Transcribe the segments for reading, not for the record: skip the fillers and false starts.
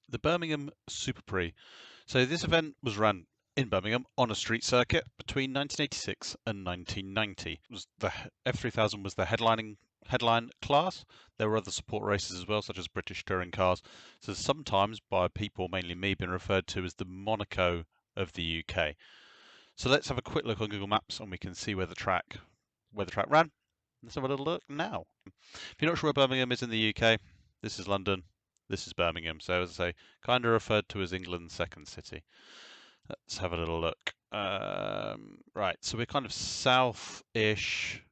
the Birmingham Superprix. So this event was run in Birmingham on a street circuit between 1986 and 1990. It was the F3000 was the headline class. There were other support races as well, such as British touring cars. So sometimes by people, mainly me, been referred to as the Monaco of the UK. So let's have a quick look on Google Maps and we can see where the track ran. Let's have a little look now. If you're not sure where Birmingham is in the UK, this is London, this is Birmingham. So as I say, kind of referred to as England's second city. Let's have a little look. Right, so we're kind of south-ish,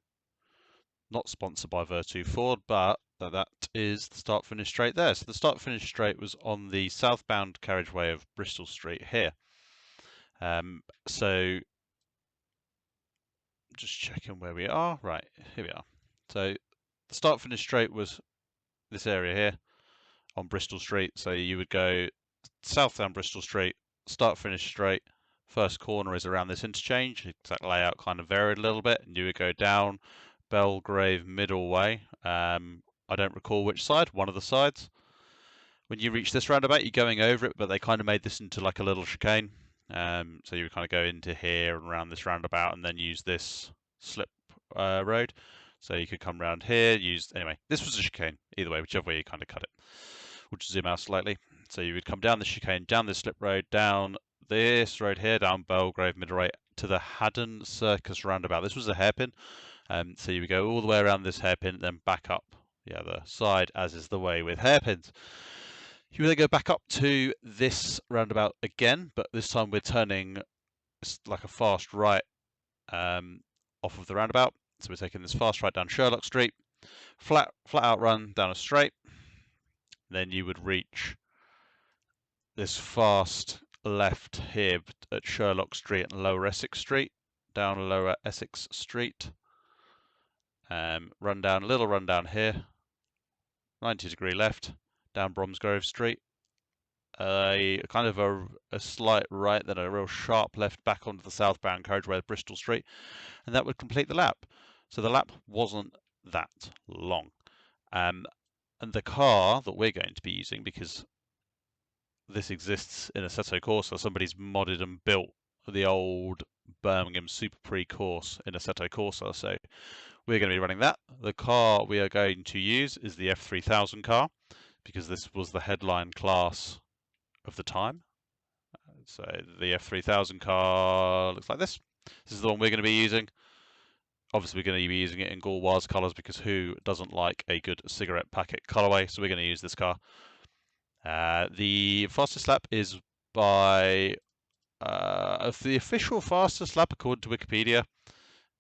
not sponsored by Virtue Ford, but that is the start-finish straight there. So the start-finish straight was on the southbound carriageway of Bristol Street here. So just checking where we are. Right, here we are. So the start-finish straight was this area here on Bristol Street. So you would go south down Bristol Street, start-finish straight. First corner is around this interchange. Exact layout kind of varied a little bit, and you would go down Belgrave Middle Way. I don't recall which side, one of the sides. When you reach this roundabout, you're going over it, but they kind of made this into like a little chicane. So you would kind of go into here and around this roundabout and then use this slip road. So you could come around here, anyway, this was a chicane, either way, whichever way you kind of cut it. We'll just zoom out slightly. So you would come down the chicane, down this slip road, down this road here, down Belgrave Middle Way to the Haddon Circus roundabout. This was a hairpin. So you would go all the way around this hairpin, then back up the other side, as is the way with hairpins. You then go back up to this roundabout again, but this time we're turning like a fast right off of the roundabout. So we're taking this fast right down Sherlock Street, flat out run down a straight. Then you would reach this fast left here at Sherlock Street and Lower Essex Street, down Lower Essex Street. Run down, little run down here, 90-degree left, down Bromsgrove Street. Kind of a slight right, then a real sharp left back onto the southbound carriageway of Bristol Street, and that would complete the lap. So the lap wasn't that long. And the car that we're going to be using, because this exists in Assetto Corsa, somebody's modded and built the old Birmingham Superprix course in Assetto Corsa, so we're going to be running that. The car we are going to use is the F3000 car, because this was the headline class of the time. So the F3000 car looks like this. This is the one we're going to be using. Obviously, we're going to be using it in Gauloise colours, because who doesn't like a good cigarette packet colourway? So we're going to use this car. The fastest lap is by the official fastest lap according to Wikipedia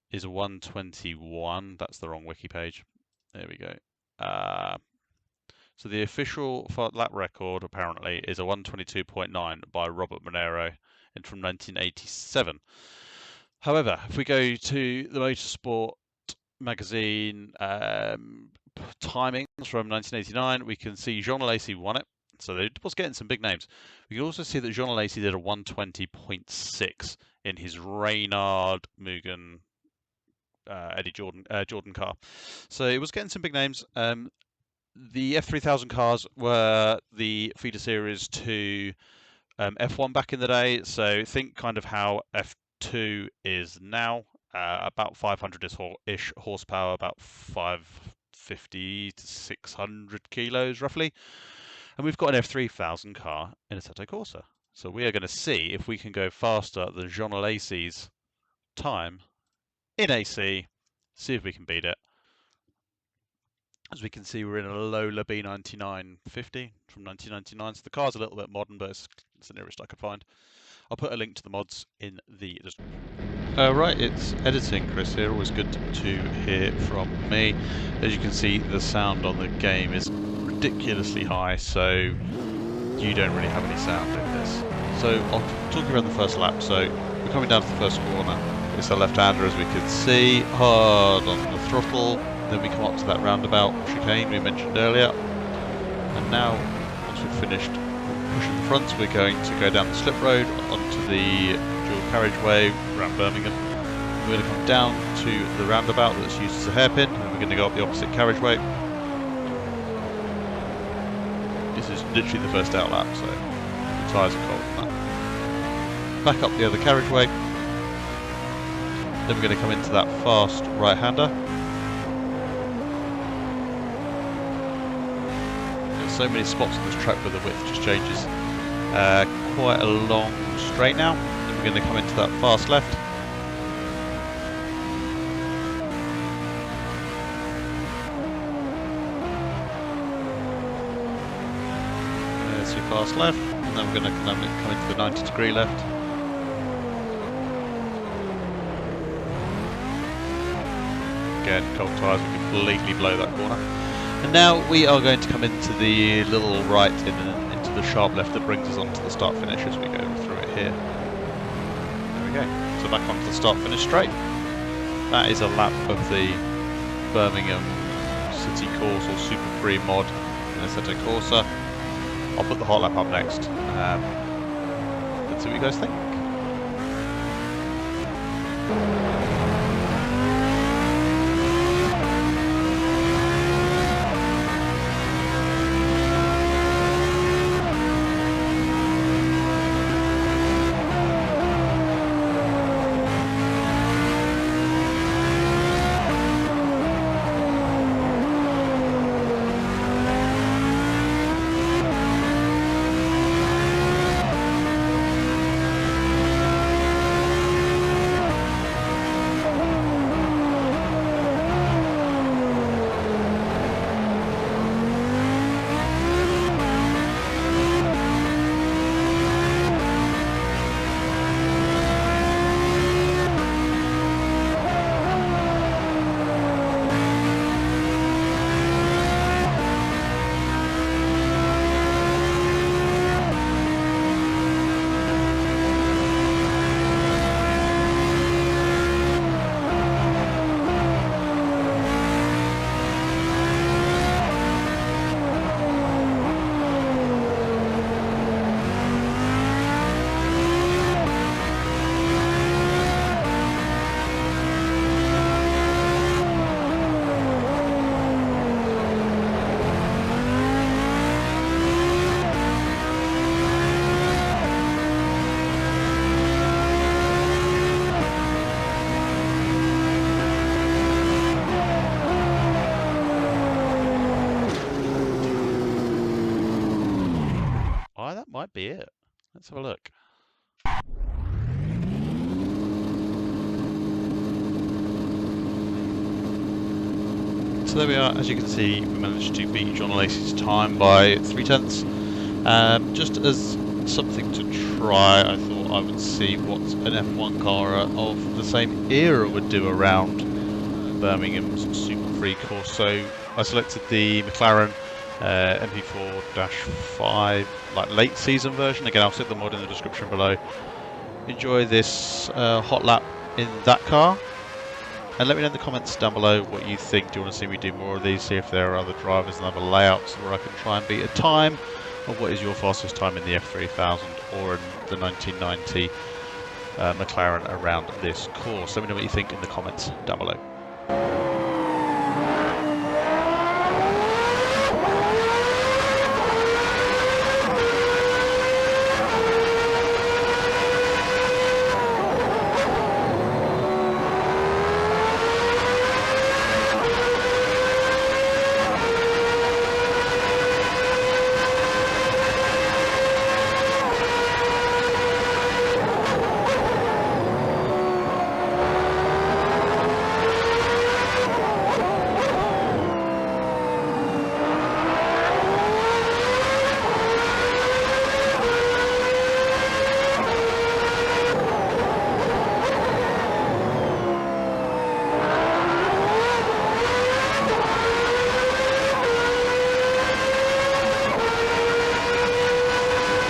is 1:21. That's the wrong wiki page. There we go. So the official lap record apparently is a 1:22.9 by Robert Monero from 1987. However, if we go to the Motorsport magazine timings from 1989, we can see Jean Alesi won it. So it was getting some big names. We can also see that Jean Alesi did a 1:20.6 in his Reynard Mugen Eddie Jordan car. So it was getting some big names. The F3000 cars were the feeder series to F1 back in the day. So think kind of how F2 is now. About 500-ish horsepower, about 550 to 600 kilos roughly. And we've got an F3000 car in Assetto Corsa. So we are going to see if we can go faster than Jean Alesi's time in AC, see if we can beat it. As we can see, we're in a Lola B9950 from 1999, so the car's a little bit modern, but it's the nearest I could find. I'll put a link to the mods in the description. Right, it's editing Chris here, always good to hear from me. As you can see, the sound on the game is ridiculously high, so you don't really have any sound in this. So I'll talk around the first lap. So we're coming down to the first corner. It's a left-hander, as we can see, hard on the throttle. Then we come up to that roundabout chicane we mentioned earlier. And now, once we've finished pushing the fronts, we're going to go down the slip road onto the dual carriageway around Birmingham. We're going to come down to the roundabout that's used as a hairpin, and we're going to go up the opposite carriageway. This is literally the first out lap, so the tyres are cold and that. Back up the other carriageway. Then we're going to come into that fast right-hander. There's so many spots on this track where the width just changes. Quite a long straight now. Then we're going to come into that fast left. There's your fast left, and then we're going to come into the 90-degree left. Again, cold tyres will completely blow that corner. And now we are going to come into the little right into the sharp left that brings us onto the start finish as we go through it here. There we go. So back onto the start finish straight. That is a lap of the Birmingham City Course or Superprix mod in Assetto Corsa. I'll put the hot lap up next. Let's see what you guys think. That might be it. Let's have a look. So there we are. As you can see, we managed to beat Jean Alesi's time by 3/10. Just as something to try, I thought I would see what an F1 car of the same era would do around Birmingham's Superprix course. So I selected the McLaren MP4-5 like late season version. Again, I'll stick the mod in the description below. Enjoy this hot lap in that car, and let me know in the comments down below what you think. Do you want to see me do more of these? See if there are other drivers and other layouts where I can try and beat a time, or what is your fastest time in the F3000 or in the 1990 McLaren around this course. Let me know what you think in the comments down below.